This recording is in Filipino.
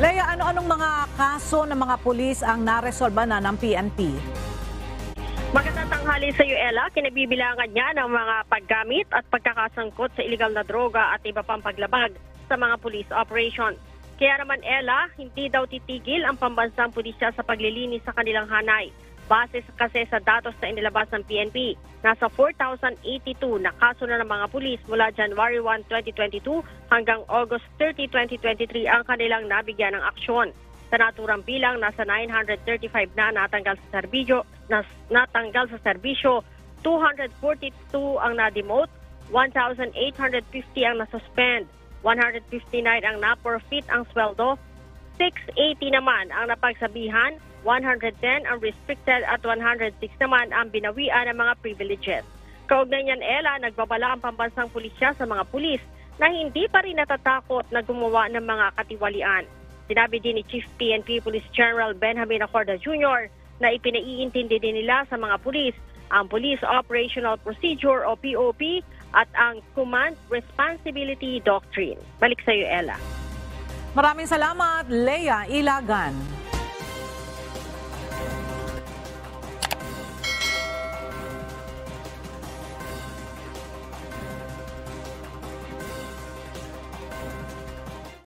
Leia, ano-anong mga kaso ng mga pulis ang naresolba na ng PNP? Magandang tanghali sa iyo, Ella. Kinabibilangan niya ng mga paggamit at pagkakasangkot sa iligal na droga at iba pang paglabag sa mga police operation. Kaya naman, Ella, hindi daw titigil ang pambansang pulisya sa paglilinis sa kanilang hanay. Base kasi sa datos na inilabas ng PNP, nasa 4,082 na kaso na ng mga pulis mula January 1, 2022 hanggang August 30, 2023 ang kanilang nabigyan ng aksyon. Sa naturang bilang, nasa 935 na natanggal sa serbisyo, 242 ang na-demote, 1,850 ang na-suspend, 159 ang na-forfeit ang sweldo, 680 naman ang napagsabihan, 110 ang restricted at 106 naman ang binawian ng mga privileges. Kaugnay niyan, Ella, nagbabala ang pambansang pulisya sa mga pulis na hindi pa rin natatakot na gumawa ng mga katiwalian. Sinabi din ni Chief PNP Police General Benjamin Acorda Jr. na ipinaiintindi din nila sa mga pulis ang Police Operational Procedure o POP at ang Command Responsibility Doctrine. Balik sa iyo, Ella. Maraming salamat, Leia Ilagan.